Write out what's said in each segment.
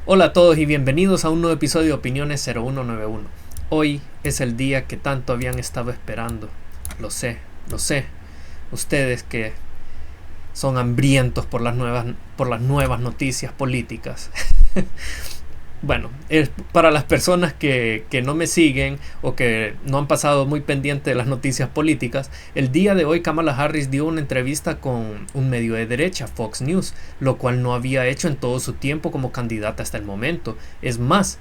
Hola a todos y bienvenidos a un nuevo episodio de Opiniones 0191. Hoy es el día que tanto habían estado esperando. Lo sé. Ustedes que son hambrientos por las nuevas noticias políticas. Bueno, para las personas que no me siguen o que no han pasado muy pendiente de las noticias políticas, el día de hoy Kamala Harris dio una entrevista con un medio de derecha, Fox News, lo cual no había hecho en todo su tiempo como candidata hasta el momento. Es más,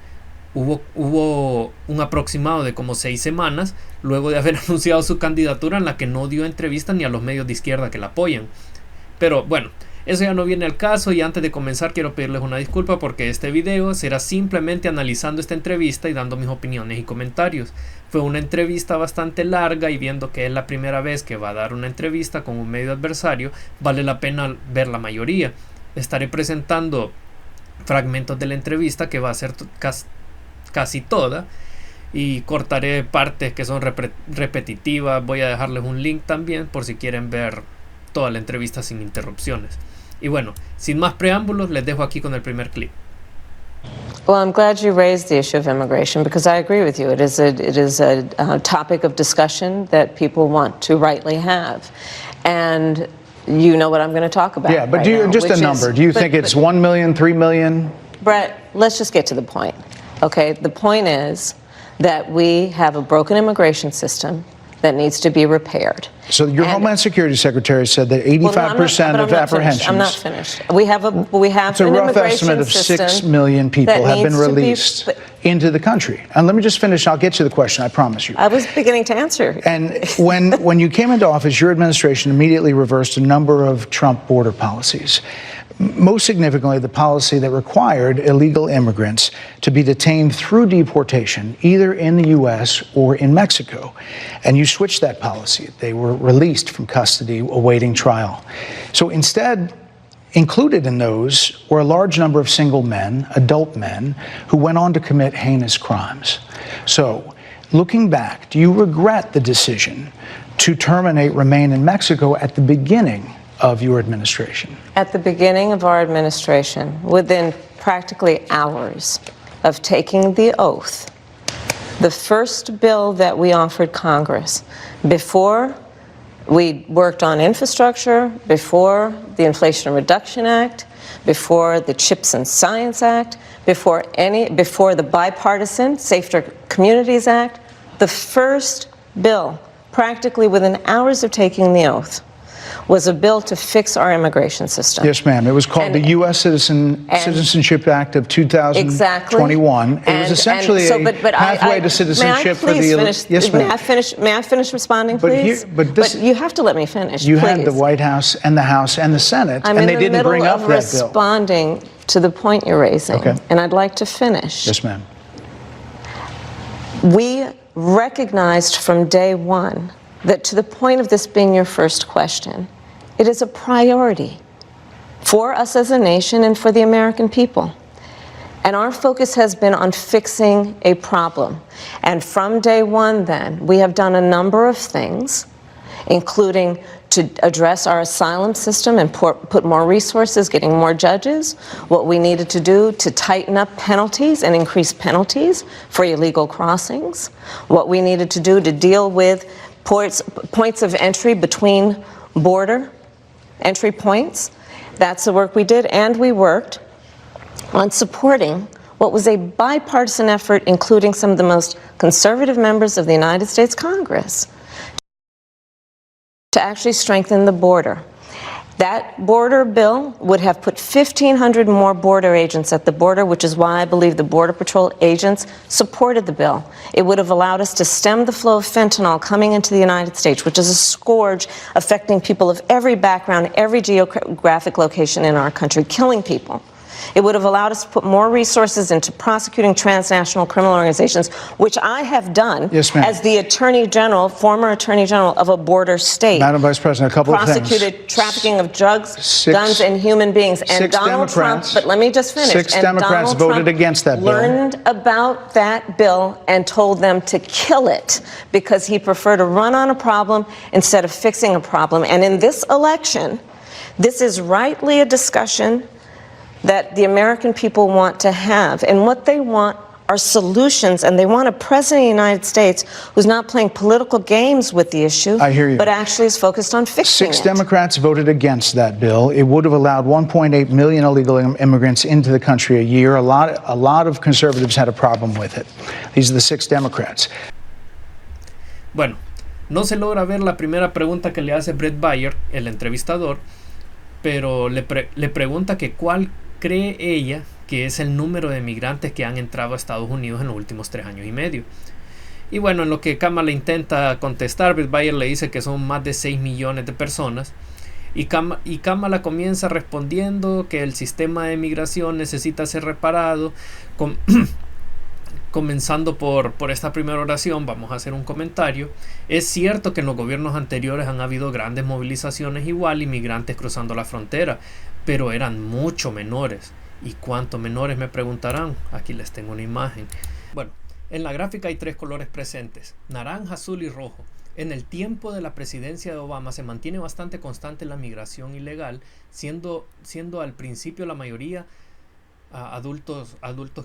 hubo un aproximado de como 6 semanas luego de haber anunciado su candidatura en la que no dio entrevista ni a los medios de izquierda que la apoyan. Pero bueno, eso ya no viene al caso, y antes de comenzar quiero pedirles una disculpa porque este video será simplemente analizando esta entrevista y dando mis opiniones y comentarios. Fue una entrevista bastante larga y viendo que es la primera vez que va a dar una entrevista con un medio adversario, vale la pena ver la mayoría. Estaré presentando fragmentos de la entrevista que va a ser casi toda, y cortaré partes que son repetitivas. Voy a dejarles un link también por si quieren ver toda la entrevista sin interrupciones. Y bueno, sin más preámbulos, les dejo aquí con el primer clip. Well, I'm glad you raised the issue of immigration because I agree with you. It is a topic of discussion that people want to rightly have. And you know what I'm going to talk about. Yeah, but just a number. Do you think it's 1 million, 3 million? Brett, let's just get to the point. Okay, the point is that we have a broken immigration system that needs to be repaired. So your Homeland Security Secretary said that 85% of apprehensions. I'm not finished. We have it's a rough estimate of 6 million people have been released into the country. And let me just finish. I'll get to the question, I promise you. I was beginning to answer. And when you came into office, your administration immediately reversed a number of Trump border policies. Most significantly, the policy that required illegal immigrants to be detained through deportation, either in the U.S. or in Mexico. And you switched that policy. They were released from custody awaiting trial. So instead, included in those were a large number of single men, adult men, who went on to commit heinous crimes. So, looking back, do you regret the decision to terminate Remain in Mexico at the beginning of your administration? At the beginning of our administration, within practically hours of taking the oath, the first bill that we offered Congress, before we worked on infrastructure, before the Inflation Reduction Act, before the Chips and Science Act, before the bipartisan Safer Communities Act, the first bill, practically within hours of taking the oath, was a bill to fix our immigration system. Yes, ma'am. It was called the U.S. Citizenship Act of 2021. Exactly. It was essentially a pathway to citizenship for the elite. Yes, ma'am. May I finish responding, please? But you have to let me finish, You please. had the White House and the House and the Senate, and they didn't bring up that bill. I'm responding to the point you're raising, okay, and I'd like to finish. Yes, ma'am. We recognized from day one that, to the point of this being your first question, it is a priority for us as a nation and for the American people. And our focus has been on fixing a problem. And from day one then, we have done a number of things, including to address our asylum system and put more resources, getting more judges, what we needed to do to tighten up penalties and increase penalties for illegal crossings, what we needed to do to deal with points of entry between border entry points. That's the work we did, and we worked on supporting what was a bipartisan effort, including some of the most conservative members of the United States Congress, to actually strengthen the border. That border bill would have put 1,500 more border agents at the border, which is why I believe the Border Patrol agents supported the bill. It would have allowed us to stem the flow of fentanyl coming into the United States, which is a scourge affecting people of every background, every geographic location in our country, killing people. It would have allowed us to put more resources into prosecuting transnational criminal organizations, which I have done as the Attorney General, former Attorney General of a border state. Madam Vice President, a couple of things. Prosecuted trafficking of drugs, guns, and human beings. And Donald Trump, but let me just finish. 6 Democrats voted against that bill. Learned about that bill and told them to kill it because he preferred to run on a problem instead of fixing a problem. And in this election, this is rightly a discussion that the American people want to have. And what they want are solutions, and they want a president of the United States who's not playing political games with the issue, I hear you. but actually is focused on fixing it. 6 Democrats voted against that bill. It would have allowed 1.8 million illegal immigrants into the country a year. A lot of conservatives had a problem with it. These are the 6 Democrats. Bueno, no se logra ver la primera pregunta que le hace Bret Baier, el entrevistador, pero le pregunta que cuál cree ella que es el número de migrantes que han entrado a Estados Unidos en los últimos 3 años y medio. Y bueno, en lo que Kamala intenta contestar, Bret Baier le dice que son más de 6 millones de personas. Y Kamala comienza respondiendo que el sistema de migración necesita ser reparado. Comenzando por esta primera oración, vamos a hacer un comentario. Es cierto que en los gobiernos anteriores han habido grandes movilizaciones igual, inmigrantes cruzando la frontera, pero eran mucho menores. ¿Y cuántos menores, me preguntarán? Aquí les tengo una imagen. Bueno, en la gráfica hay 3 colores presentes: naranja, azul y rojo. En el tiempo de la presidencia de Obama se mantiene bastante constante la migración ilegal, siendo al principio la mayoría adultos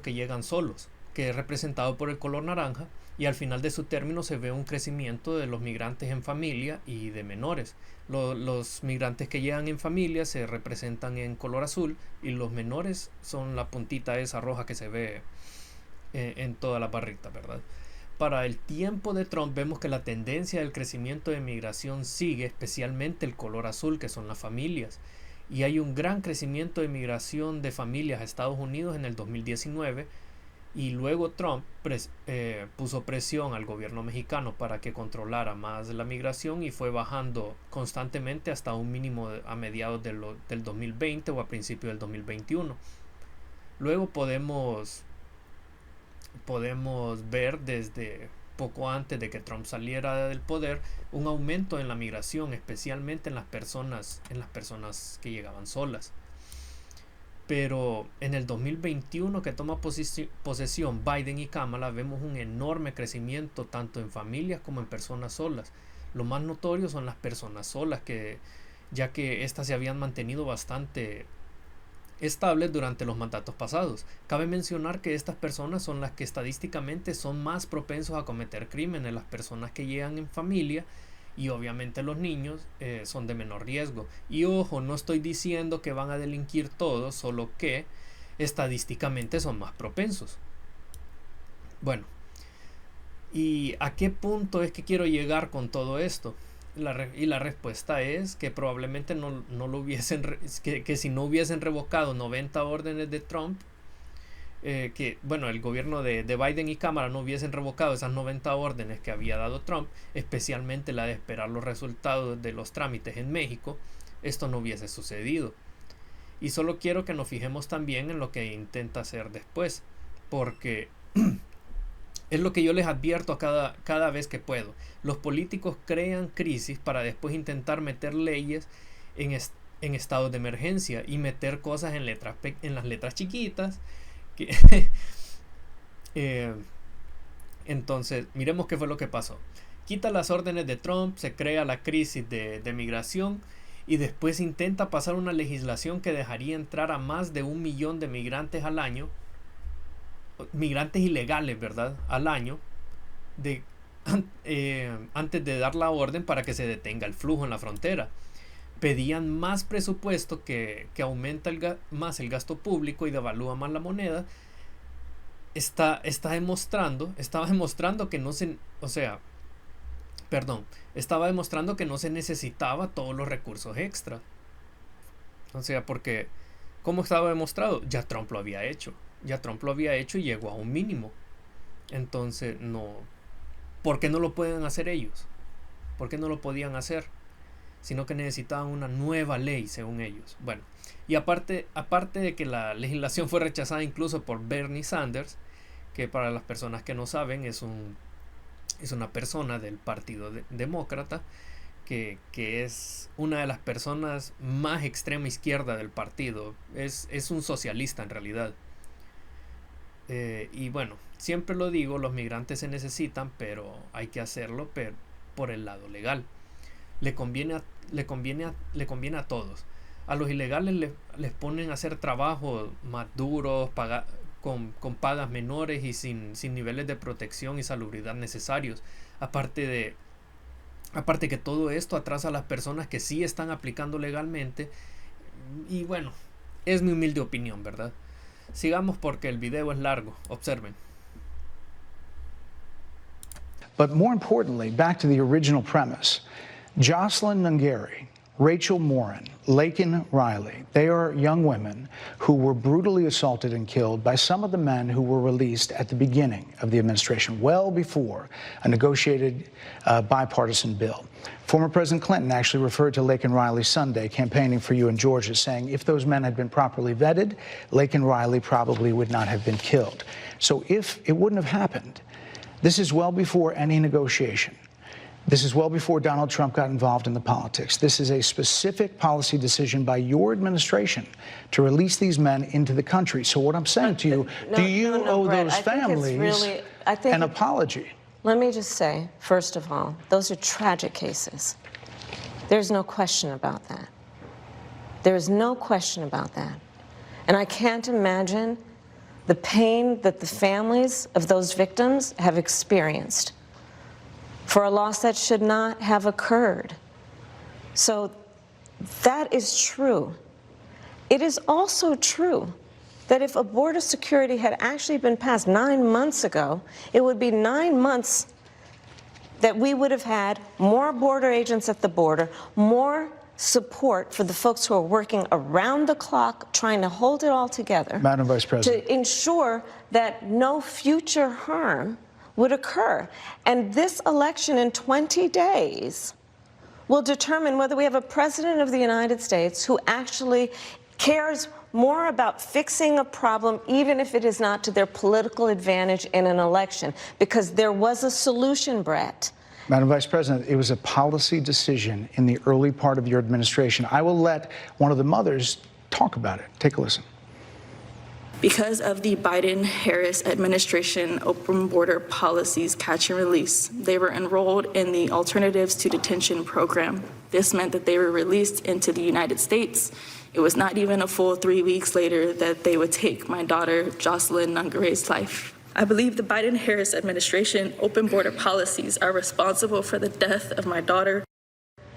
que llegan solos, que es representado por el color naranja, y al final de su término se ve un crecimiento de los migrantes en familia y de menores. Los migrantes que llegan en familia se representan en color azul, y los menores son la puntita esa roja que se ve en toda la barrita, ¿verdad? Para el tiempo de Trump vemos que la tendencia del crecimiento de migración sigue, especialmente el color azul, que son las familias. Y hay un gran crecimiento de migración de familias a Estados Unidos en el 2019, y luego Trump puso presión al gobierno mexicano para que controlara más la migración, y fue bajando constantemente hasta un mínimo a mediados del 2020 o a principios del 2021. Luego podemos ver desde poco antes de que Trump saliera del poder un aumento en la migración, especialmente en las personas que llegaban solas. Pero en el 2021, que toma posesión Biden y Kamala, vemos un enorme crecimiento tanto en familias como en personas solas. Lo más notorio son las personas solas, ya que éstas se habían mantenido bastante estables durante los mandatos pasados. Cabe mencionar que estas personas son las que estadísticamente son más propensos a cometer crímenes. Las personas que llegan en familia, y obviamente los niños, son de menor riesgo. Y ojo, no estoy diciendo que van a delinquir todos, solo que estadísticamente son más propensos. Bueno, ¿y a qué punto es que quiero llegar con todo esto? La respuesta es que probablemente no lo hubiesen, que si no hubiesen revocado 90 órdenes de Trump, el gobierno de Biden y Kamala no hubiesen revocado esas 90 órdenes que había dado Trump, especialmente la de esperar los resultados de los trámites en México, esto no hubiese sucedido. Y solo quiero que nos fijemos también en lo que intenta hacer después, porque es lo que yo les advierto cada vez que puedo. Los políticos crean crisis para después intentar meter leyes en estados de emergencia y meter cosas en las letras chiquitas. Entonces, miremos qué fue lo que pasó. Quita las órdenes de Trump, se crea la crisis de migración, y después intenta pasar una legislación que dejaría entrar a más de 1 millón de migrantes al año, migrantes ilegales, ¿verdad?, al año, antes de dar la orden para que se detenga el flujo en la frontera. Pedían más presupuesto que aumenta más el gasto público y devalúa más la moneda. Estaba demostrando que estaba demostrando que no se necesitaba todos los recursos extras. O sea, porque ¿cómo estaba demostrado? Ya Trump lo había hecho y llegó a un mínimo. Entonces, ¿por qué no lo pueden hacer ellos? ¿Por qué no lo podían hacer? Sino que necesitaban una nueva ley, según ellos. Bueno, y aparte de que la legislación fue rechazada incluso por Bernie Sanders, que para las personas que no saben es una persona del Partido Demócrata, que es una de las personas más extrema izquierda del partido. Es un socialista en realidad. Y bueno, siempre lo digo, los migrantes se necesitan, pero hay que hacerlo por el lado legal. Le conviene a todos. A los ilegales les ponen a hacer trabajos más duros, con pagas menores y sin niveles de protección y salubridad necesarios. Aparte que todo esto atrasa a las personas que sí están aplicando legalmente. Y bueno, es mi humilde opinión, ¿verdad? Sigamos porque el video es largo. Observen. But more importantly, back to the original premise, Jocelyn Nungary, Rachel Morin, Laken Riley, they are young women who were brutally assaulted and killed by some of the men who were released at the beginning of the administration, well before a negotiated bipartisan bill. Former President Clinton actually referred to Laken Riley Sunday campaigning for you in Georgia, saying if those men had been properly vetted, Laken Riley probably would not have been killed. So if it wouldn't have happened, this is well before any negotiation. This is well before Donald Trump got involved in the politics. This is a specific policy decision by your administration to release these men into the country. So what I'm saying to you, do you owe Bret, those families an apology? Let me just say, first of all, those are tragic cases. There's no question about that. There is no question about that. And I can't imagine the pain that the families of those victims have experienced for a loss that should not have occurred. So that is true. It is also true that if a border security had actually been passed 9 months ago, it would be 9 months that we would have had more border agents at the border, more support for the folks who are working around the clock trying to hold it all together. Madam Vice President. To ensure that no future harm would occur. And this election in 20 days will determine whether we have a president of the United States who actually cares more about fixing a problem, even if it is not to their political advantage in an election, because there was a solution, Bret. Madam Vice President, it was a policy decision in the early part of your administration. I will let one of the mothers talk about it. Take a listen. Because of the Biden-Harris administration open border policies catch and release, they were enrolled in the Alternatives to Detention program. This meant that they were released into the United States. It was not even a full 3 weeks later that they would take my daughter, Jocelyn Nungary's life. I believe the Biden-Harris administration open border policies are responsible for the death of my daughter.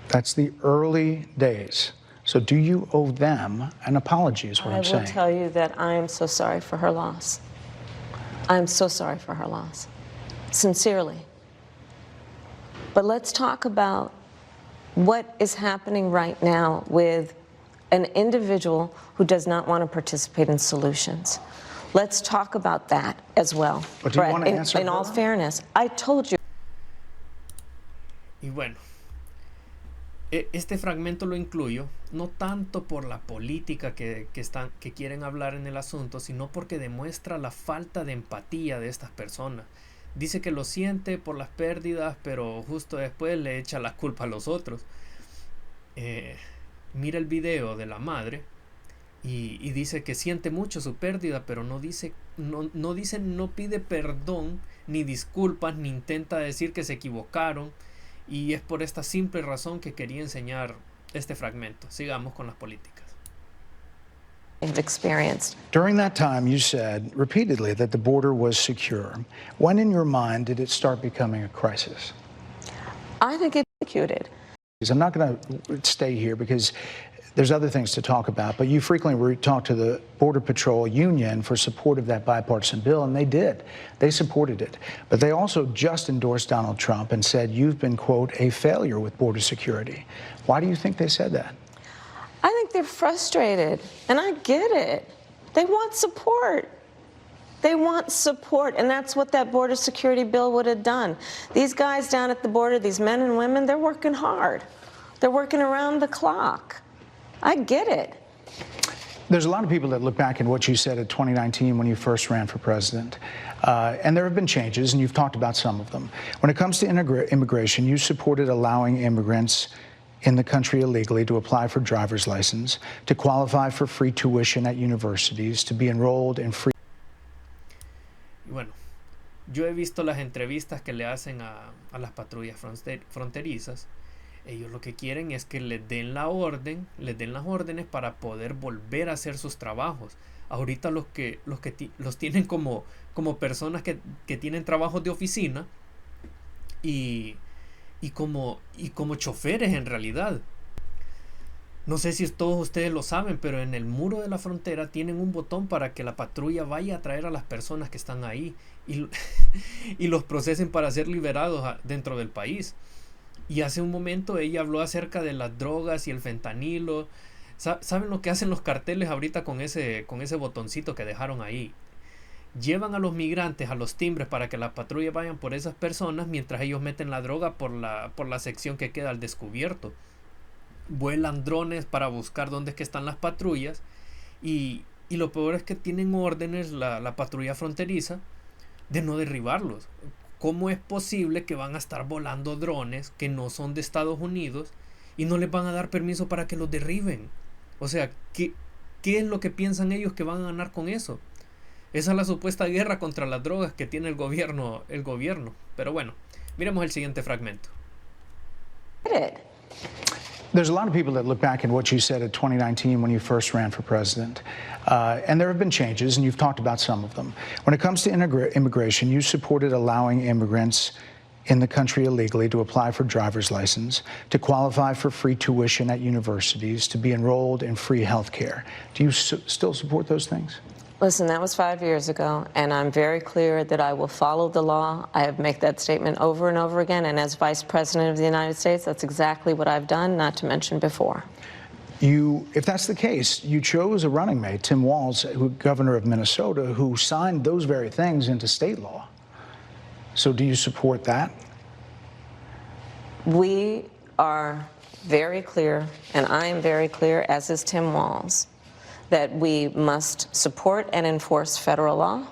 That's the early days. So do you owe them an apology is what I'm saying. I will tell you that I am so sorry for her loss. I am so sorry for her loss, sincerely. But let's talk about what is happening right now with an individual who does not want to participate in solutions. Let's talk about that as well. But do you want to answer in all fairness, I told you. Y bueno, este fragmento lo incluyo no tanto por la política que quieren hablar en el asunto, sino porque demuestra la falta de empatía de estas personas. Dice que lo siente por las pérdidas, pero justo después le echa la culpa a los otros. Mira el video de la madre y dice que siente mucho su pérdida, pero no pide perdón ni disculpas, ni intenta decir que se equivocaron. Y es por esta simple razón que quería enseñar este fragmento. Sigamos con las políticas. During that time, you said repeatedly that the border was secure. When in your mind did it start becoming a crisis? I think it executed. I'm not going to stay here because there's other things to talk about, but you frequently talk to the Border Patrol Union for support of that bipartisan bill, and they did. They supported it. But they also just endorsed Donald Trump and said you've been, quote, a failure with border security. Why do you think they said that? I think they're frustrated, and I get it. They want support. They want support, and that's what that border security bill would have done. These guys down at the border, these men and women, they're working hard. They're working around the clock. I get it. There's a lot of people that look back at what you said in 2019 when you first ran for president. And there have been changes, and you've talked about some of them. When it comes to immigration, you supported allowing immigrants in the country illegally to apply for driver's license, to qualify for free tuition at universities, to be enrolled in free. Bueno, yo he visto las entrevistas que le hacen a las patrullas fronterizas. Ellos lo que quieren es que les den la orden, les den las órdenes para poder volver a hacer sus trabajos. Ahorita los tienen como personas que tienen trabajos de oficina y, y como choferes en realidad. No sé si todos ustedes lo saben, pero en el muro de la frontera tienen un botón para que la patrulla vaya a traer a las personas que están ahí y, y los procesen para ser liberados dentro del país. Y hace un momento ella habló acerca de las drogas y el fentanilo. ¿Saben lo que hacen los carteles ahorita con ese botoncito que dejaron ahí? Llevan a los migrantes a los timbres para que la patrulla vayan por esas personas mientras ellos meten la droga por la sección que queda al descubierto. Vuelan drones para buscar dónde es que están las patrullas y lo peor es que tienen órdenes la patrulla fronteriza de no derribarlos. ¿Cómo es posible que van a estar volando drones que no son de Estados Unidos y no les van a dar permiso para que los derriben? O sea, ¿qué es lo que piensan ellos que van a ganar con eso? Esa es la supuesta guerra contra las drogas que tiene el gobierno. Pero bueno, miremos el siguiente fragmento. There's a lot of people that look back at what you said in 2019 when you first ran for president. And there have been changes, and you've talked about some of them. When it comes to immigration, you supported allowing immigrants in the country illegally to apply for driver's license, to qualify for free tuition at universities, to be enrolled in free health care. Do you still support those things? Listen, that was 5 years ago, and I'm very clear that I will follow the law. I have made that statement over and over again, and as Vice President of the United States, that's exactly what I've done, not to mention before. If that's the case, you chose a running mate, Tim Walz, governor of Minnesota, who signed those very things into state law. So do you support that? We are very clear, and I am very clear, as is Tim Walz, that we must support and enforce federal law,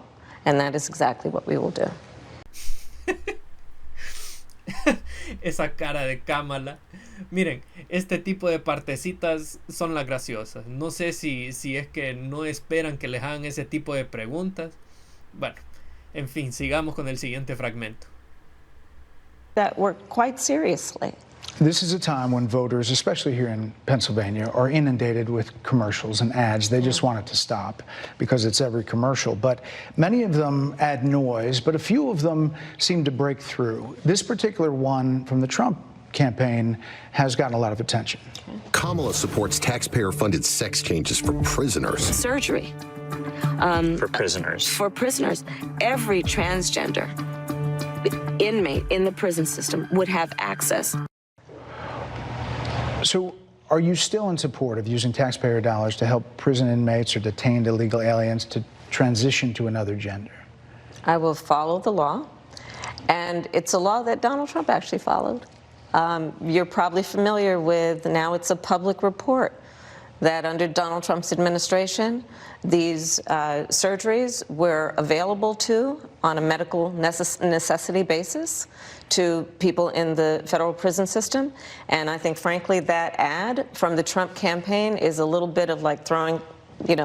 and that is exactly what we will do. Esa cara de Kamala. Miren, este tipo de partecitas son las graciosas. No sé si es que no esperan que les hagan ese tipo de preguntas. Bueno, en fin, sigamos con el siguiente fragmento. That work quite seriously. This is a time when voters, especially here in Pennsylvania, are inundated with commercials and ads. They just want it to stop because it's every commercial. But many of them add noise, but a few of them seem to break through. This particular one from the Trump campaign has gotten a lot of attention. Kamala supports taxpayer-funded sex changes for prisoners. Surgery. For prisoners. For prisoners. Every transgender inmate in the prison system would have access. So are you still in support of using taxpayer dollars to help prison inmates or detained illegal aliens to transition to another gender? I will follow the law, and it's a law that Donald Trump actually followed. You're probably familiar with, now it's a public report, that under Donald Trump's administration, these surgeries were available on a medical necessity basis to people in the federal prison system. And I think, frankly, that ad from the Trump campaign is a little bit of like throwing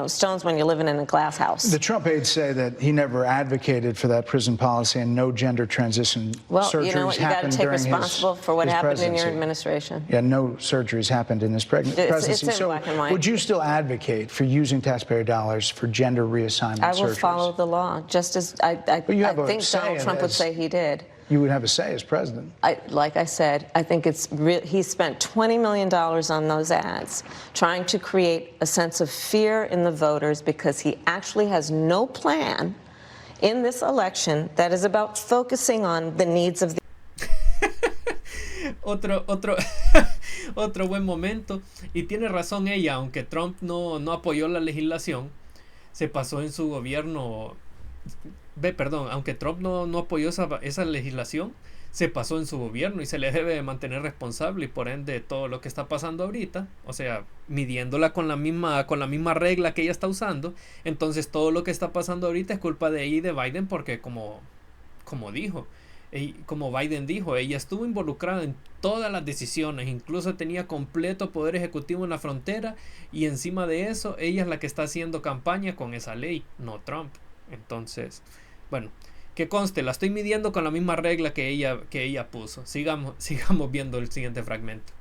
stones when you're living in a glass house. The Trump aides say that he never advocated for that prison policy and no gender transition surgeries you know what, you got to happened take during responsible for what his happened in presidency. your administration. Yeah, no surgeries happened in his presidency. It's in so black and white. would you still advocate for using taxpayer dollars for gender reassignment surgeries? I will follow the law, just as I think Donald Trump would say he did. You would have a say as president. Like I said, I think he spent $20 million on those ads, trying to create a sense of fear in the voters because he actually has no plan in this election that is about focusing on the needs of the otro buen momento. Y tiene razón ella, aunque Trump no apoyó la legislación, se pasó en su gobierno. Aunque Trump no apoyó esa legislación, se pasó en su gobierno y se le debe de mantener responsable, y por ende todo lo que está pasando ahorita, o sea, midiéndola con la misma regla que ella está usando, entonces todo lo que está pasando ahorita es culpa de ella y de Biden, porque como Biden dijo, ella estuvo involucrada en todas las decisiones, incluso tenía completo poder ejecutivo en la frontera, y encima de eso ella es la que está haciendo campaña con esa ley, no Trump. Entonces, bueno, Que conste, la estoy midiendo con la misma regla que ella puso. Sigamos viendo el siguiente fragmento.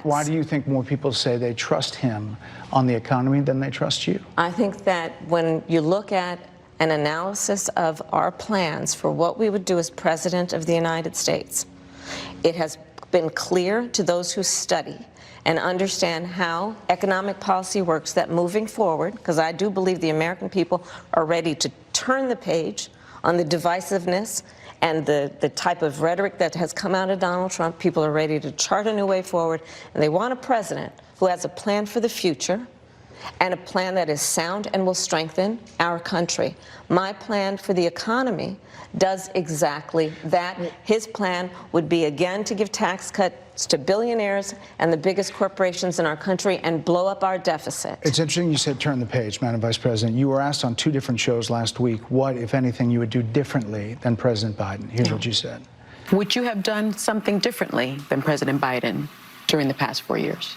Why do you think more people say they trust him on the economy than they trust you? I think that when you look at an analysis of our plans for what we would do as President of the United States, it has been clear to those who study and understand how economic policy works that moving forward, because I do believe the American people are ready to turn the page on the divisiveness and the type of rhetoric that has come out of Donald Trump. People are ready to chart a new way forward, and they want a president who has a plan for the future and a plan that is sound and will strengthen our country. My plan for the economy does exactly that. His plan would be, again, to give tax cuts to billionaires and the biggest corporations in our country and blow up our deficit. It's interesting you said turn the page, Madam Vice President. You were asked on 2 different shows last week what, if anything, you would do differently than President Biden. Here's what you said. Would you have done something differently than President Biden during the past 4 years?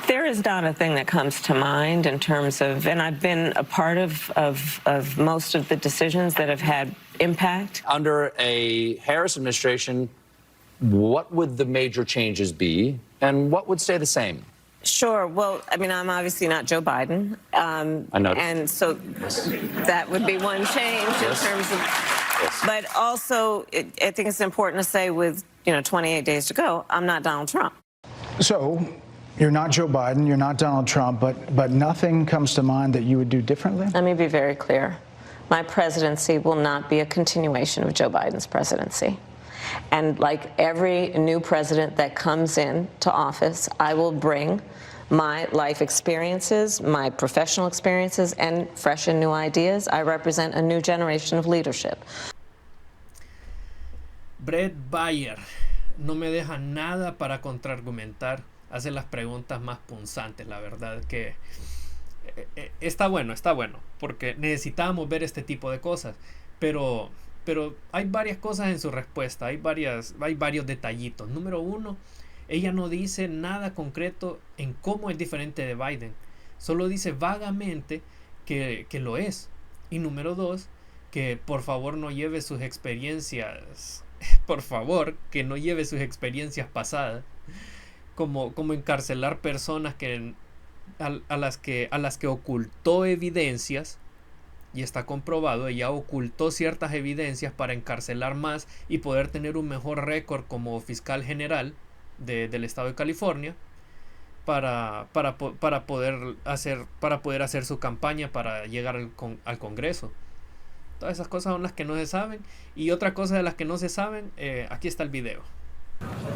There is not a thing that comes to mind in terms of, and I've been a part of most of the decisions that have had impact. Under a Harris administration, what would the major changes be, and what would stay the same? Sure. Well, I mean, I'm obviously not Joe Biden. I know. And so that would be one change in terms of, but also I think it's important to say with, 28 days to go, I'm not Donald Trump. So, you're not Joe Biden, you're not Donald Trump, but nothing comes to mind that you would do differently? Let me be very clear. My presidency will not be a continuation of Joe Biden's presidency. And like every new president that comes into office, I will bring my life experiences, my professional experiences, and fresh and new ideas. I represent a new generation of leadership. Bret Baier no me deja nada para contraargumentar. Hace las preguntas más punzantes, la verdad que está bueno, porque necesitábamos ver este tipo de cosas, pero hay varias cosas en su respuesta, hay varios detallitos. Número 1, ella no dice nada concreto en cómo es diferente de Biden, solo dice vagamente que lo es. Y número 2, que por favor no lleve sus experiencias, que no lleve sus experiencias pasadas, como encarcelar personas a las que ocultó evidencias, y está comprobado, ella ocultó ciertas evidencias para encarcelar más y poder tener un mejor récord como fiscal general del estado de California para poder hacer su campaña para llegar al Congreso. Todas esas cosas son las que no se saben, y otra cosa de las que no se saben, aquí está el video.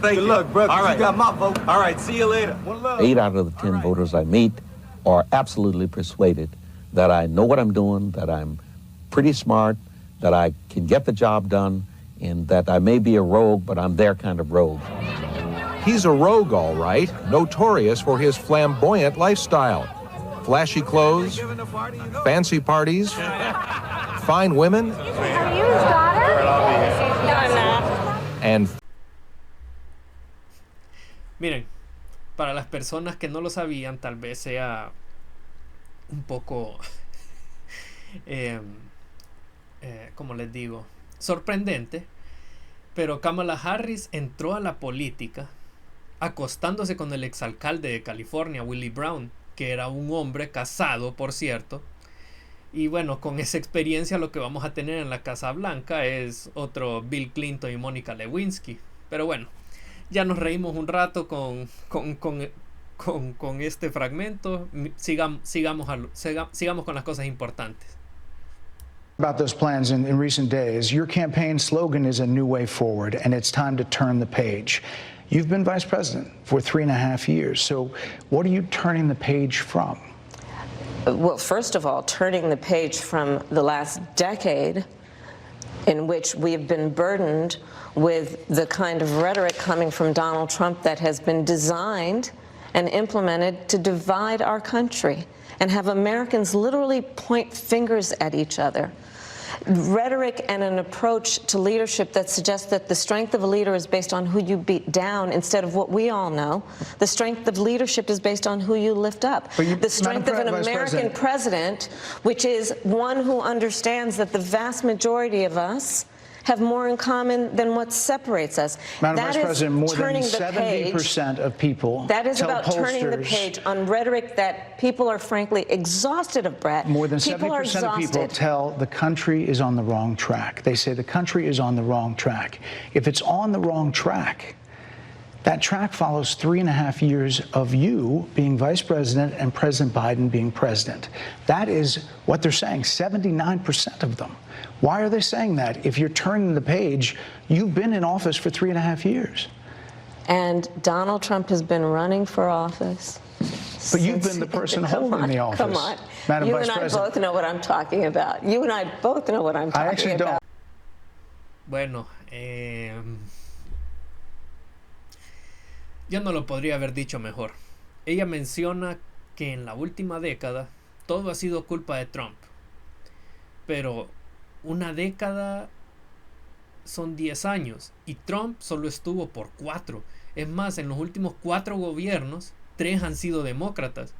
Good luck, brother. All right. You got my vote. All right, see you later. One love. 8 out of the 10 voters I meet are absolutely persuaded that I know what I'm doing, that I'm pretty smart, that I can get the job done, and that I may be a rogue, but I'm their kind of rogue. He's a rogue, all right, notorious for his flamboyant lifestyle. Flashy clothes, fancy parties, fine women, Are you his daughter? No, I'm not. and Miren, para las personas que no lo sabían, tal vez sea un poco, como les digo, sorprendente, pero Kamala Harris entró a la política acostándose con el exalcalde de California, Willie Brown, que era un hombre casado, por cierto. Y bueno, con esa experiencia lo que vamos a tener en la Casa Blanca es otro Bill Clinton y Mónica Lewinsky. Pero bueno, ya nos reímos un rato con este fragmento. Sigamos con las cosas importantes. About those plans in recent days, your campaign slogan is a new way forward, and it's time to turn the page. You've been vice president for 3.5 years, so what are you turning the page from? Well, first of all, turning the page from the last decade in which we have been burdened with the kind of rhetoric coming from Donald Trump that has been designed and implemented to divide our country and have Americans literally point fingers at each other. rhetoric and an approach to leadership that suggests that the strength of a leader is based on who you beat down instead of what we all know. The strength of leadership is based on who you lift up. The strength of an American president, which is one who understands that the vast majority of us have more in common than what separates us. Madam Vice President, more than 70% of people that is tell about pollsters, turning the page on rhetoric that people are frankly exhausted of, Brett. More than 70% of people tell the country is on the wrong track. They say the country is on the wrong track. If it's on the wrong track, that track follows 3.5 years of you being vice president and President Biden being president. That is what they're saying, 79% of them. Why are they saying that? If you're turning the page, you've been in office for 3.5 years. And Donald Trump has been running for office. But you've been the person holding the office. Come on. Madam You Vice and I President. both know what I'm talking about. You and I both know what I'm talking about. I actually don't. Bueno, yo no lo podría haber dicho mejor. Ella menciona que en la última década todo ha sido culpa de Trump. Pero una década son 10 años y Trump solo estuvo por 4. Es más, en los últimos 4 gobiernos, 3 han sido demócratas.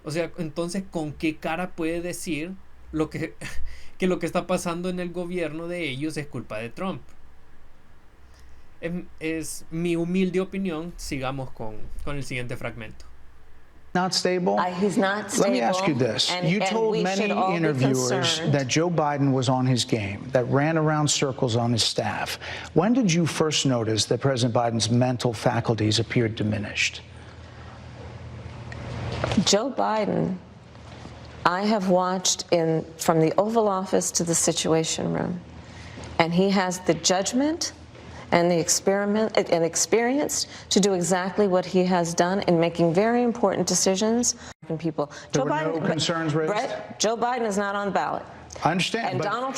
O sea, entonces, ¿con qué cara puede decir que lo que está pasando en el gobierno de ellos es culpa de Trump? Es mi humilde opinión. Sigamos con el siguiente fragmento. Not stable? He's not stable. Let me ask you this. You told many interviewers that Joe Biden was on his game, that ran around circles on his staff. When did you first notice that President Biden's mental faculties appeared diminished? Joe Biden, I have watched from the Oval Office to the Situation Room, and he has the judgment and the experience to do exactly what he has done in making very important decisions. People. There were no concerns raised? Brett, Joe Biden is not on the ballot. I understand. And Donald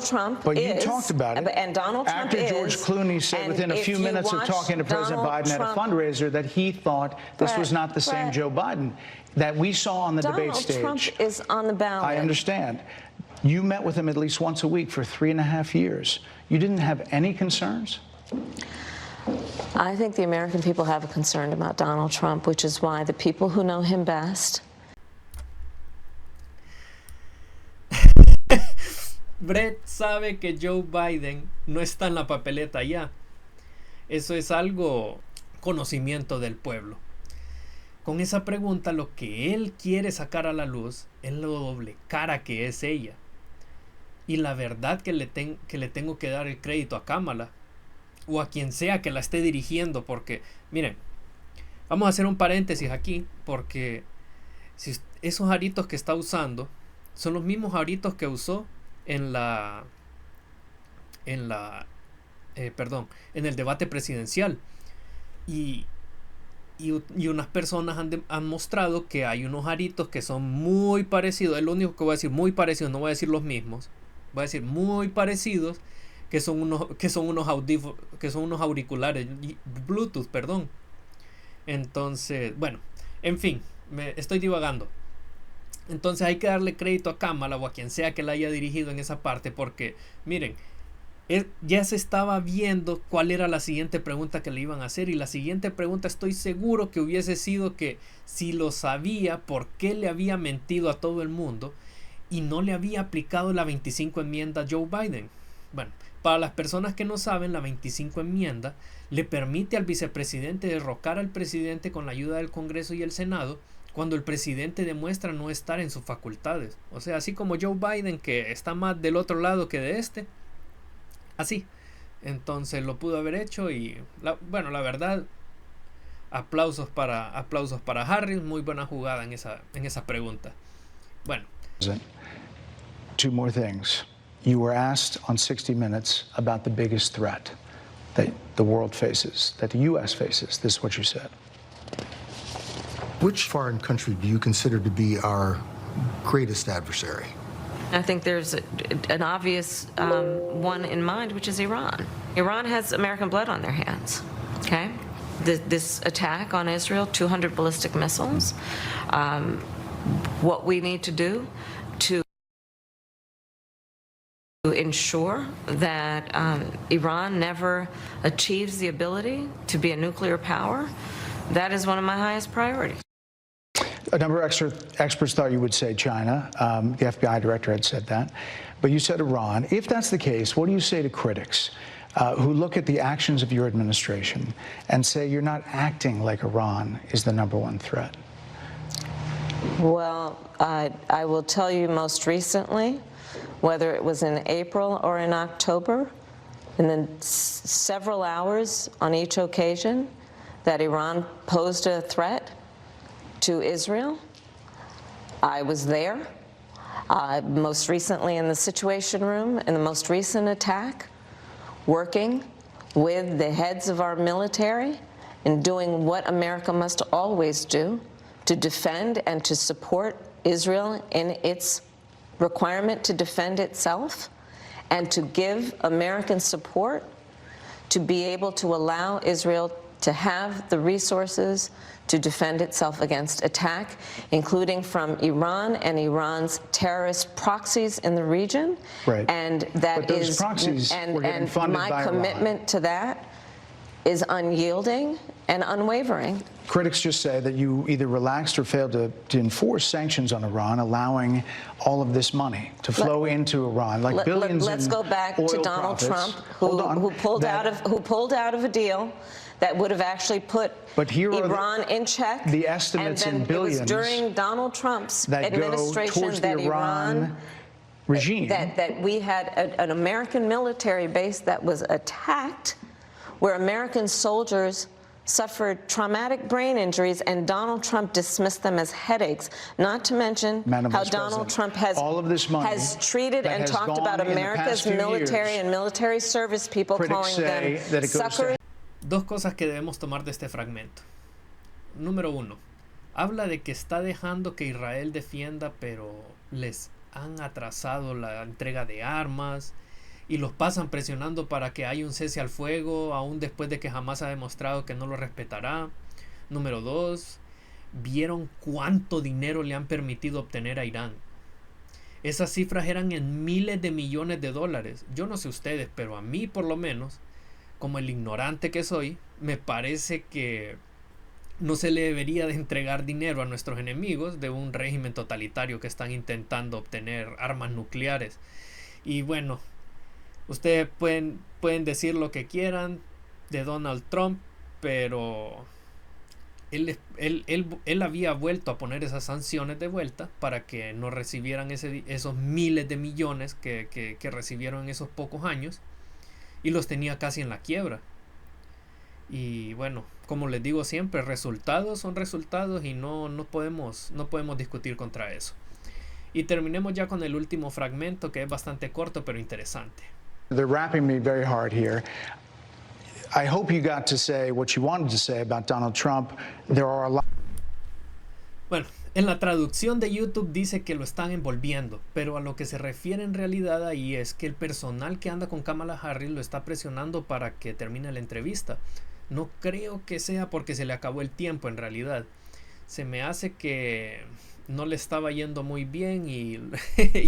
Trump but is. You talked about it. And Donald Trump after George Clooney said within a few minutes of talking to President Biden at a fundraiser that he thought this was not the same Joe Biden that we saw on the debate stage. Donald Trump is on the ballot. I understand. You met with him at least once a week for 3.5 years. You didn't have any concerns? I think the American people have a concern about Donald Trump, which is why the people who know him best. Bret sabe que Joe Biden no está en la papeleta ya. Eso es algo conocimiento del pueblo. Con esa pregunta lo que él quiere sacar a la luz es lo doble cara que es ella. Y la verdad que le tengo que dar el crédito a Kamala o a quien sea que la esté dirigiendo, porque miren, vamos a hacer un paréntesis aquí, porque si esos aritos que está usando son los mismos aritos que usó en el debate presidencial y unas personas han mostrado que hay unos aritos que son muy parecidos. Es lo único que voy a decir, muy parecidos, no voy a decir los mismos, voy a decir muy parecidos, que son unos auriculares Bluetooth, perdón. Entonces, bueno, en fin, me estoy divagando. Entonces hay que darle crédito a Kamala o a quien sea que la haya dirigido en esa parte, porque miren, ya se estaba viendo cuál era la siguiente pregunta que le iban a hacer, y la siguiente pregunta estoy seguro que hubiese sido que si lo sabía, ¿por qué le había mentido a todo el mundo y no le había aplicado la 25 enmienda a Joe Biden? Bueno, para las personas que no saben, la 25 enmienda le permite al vicepresidente derrocar al presidente con la ayuda del Congreso y el Senado cuando el presidente demuestra no estar en sus facultades. O sea, así como Joe Biden, que está más del otro lado que de este, así. Entonces lo pudo haber hecho y, la verdad, aplausos para Harris. Muy buena jugada en esa pregunta. Bueno. Two more things. You were asked on 60 Minutes about the biggest threat that the world faces, that the U.S. faces. This is what you said. Which foreign country do you consider to be our greatest adversary? I think there's an obvious one in mind, which is Iran. Iran has American blood on their hands, okay? This attack on Israel, 200 ballistic missiles. What we need to do to ensure that Iran never achieves the ability to be a nuclear power, that is one of my highest priorities. A number of experts thought you would say China. The FBI director had said that. But you said Iran. If that's the case, what do you say to critics who look at the actions of your administration and say you're not acting like Iran is the #1 threat? Well, I will tell you most recently, whether it was in April or in October, in the several hours on each occasion that Iran posed a threat to Israel, I was there. Most recently in the Situation Room, in the most recent attack, working with the heads of our military and doing what America must always do to defend and to support Israel in its requirement to defend itself, and to give American support to be able to allow Israel to have the resources to defend itself against attack, including from Iran and Iran's terrorist proxies in the region. Right. And that but those is, proxies were getting funded by my Iran. commitment to that is unyielding and unwavering. Critics just say that you either relaxed or failed to enforce sanctions on Iran, allowing all of this money to flow into Iran, like billions. Let's go back to Donald profits. Trump, who pulled out of a deal that would have actually put Iran in check. The estimates in billions. It was during Donald Trump's that administration go towards that the Iran regime. That we had an American military base that was attacked, where American soldiers suffered traumatic brain injuries, and Donald Trump dismissed them as headaches, not to mention how Donald Trump has treated and talked about America's military and military service people, calling them suckers. Dos cosas que debemos tomar de este fragmento. Número uno, habla de que está dejando que Israel defienda, pero les han atrasado la entrega de armas y los pasan presionando para que haya un cese al fuego, aún después de que jamás ha demostrado que no lo respetará. Número dos, ¿vieron cuánto dinero le han permitido obtener a Irán? Esas cifras eran en miles de millones de dólares. Yo no sé ustedes, pero a mí por lo menos, como el ignorante que soy, me parece que no se le debería de entregar dinero a nuestros enemigos de un régimen totalitario que están intentando obtener armas nucleares. Y bueno, ustedes pueden decir lo que quieran de Donald Trump, pero él había vuelto a poner esas sanciones de vuelta para que no recibieran esos miles de millones que recibieron en esos pocos años, y los tenía casi en la quiebra. Y bueno, como les digo siempre, resultados son resultados y no podemos discutir contra eso. Y terminemos ya con el último fragmento, que es bastante corto pero interesante. They're wrapping me very hard here. I hope you got to say what you wanted to say about Donald Trump. There are a lot. Bueno, en la traducción de YouTube dice que lo están envolviendo, pero a lo que se refiere en realidad ahí es que el personal que anda con Kamala Harris lo está presionando para que termine la entrevista. No creo que sea porque se le acabó el tiempo en realidad. Se me hace que no le estaba yendo muy bien y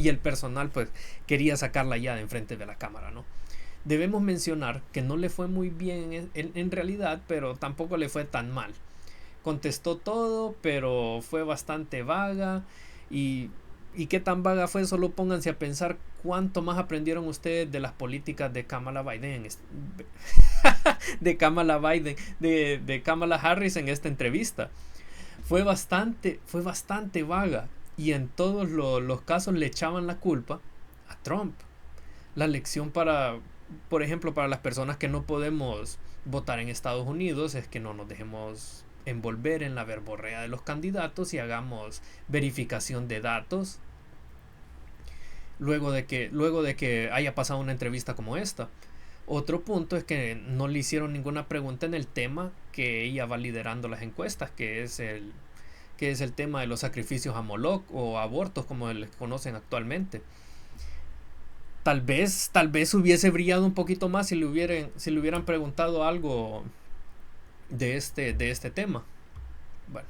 el personal pues quería sacarla ya de enfrente de la cámara, ¿no? Debemos mencionar que no le fue muy bien en realidad, pero tampoco le fue tan mal. Contestó todo, pero fue bastante vaga. Y qué tan vaga fue, solo pónganse a pensar cuánto más aprendieron ustedes de las políticas de Kamala Biden, de Kamala Harris en esta entrevista. Fue bastante vaga, y en todos los casos le echaban la culpa a Trump. La lección por ejemplo, para las personas que no podemos votar en Estados Unidos es que no nos dejemos envolver en la verborrea de los candidatos y hagamos verificación de datos luego de que haya pasado una entrevista como esta. Otro punto es que no le hicieron ninguna pregunta en el tema que ella va liderando las encuestas, que es el tema de los sacrificios a Moloch o abortos, como les conocen actualmente. Tal vez hubiese brillado un poquito más si le hubieran preguntado algo de este tema. Bueno,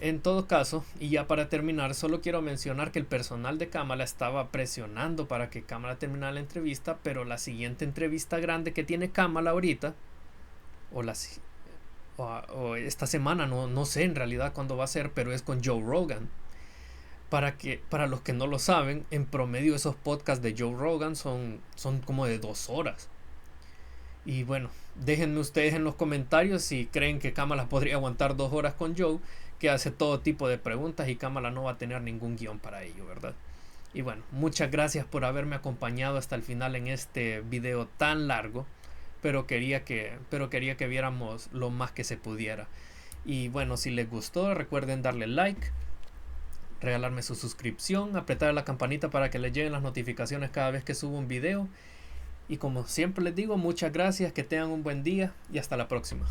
En todo caso, y ya para terminar, solo quiero mencionar que el personal de Kamala estaba presionando para que Kamala terminara la entrevista, pero la siguiente entrevista grande que tiene Kamala ahorita, o esta semana, no sé en realidad cuándo va a ser, pero es con Joe Rogan. Para los que no lo saben, en promedio esos podcasts de Joe Rogan son como de 2 horas. Y bueno, déjenme ustedes en los comentarios si creen que Kamala podría aguantar 2 horas con Joe, que hace todo tipo de preguntas y Kamala no va a tener ningún guión para ello, ¿verdad? Y bueno, muchas gracias por haberme acompañado hasta el final en este video tan largo, pero quería que viéramos lo más que se pudiera. Y bueno, si les gustó, recuerden darle like, regalarme su suscripción, apretar la campanita para que les lleguen las notificaciones cada vez que subo un video. Y como siempre les digo, muchas gracias, que tengan un buen día y hasta la próxima.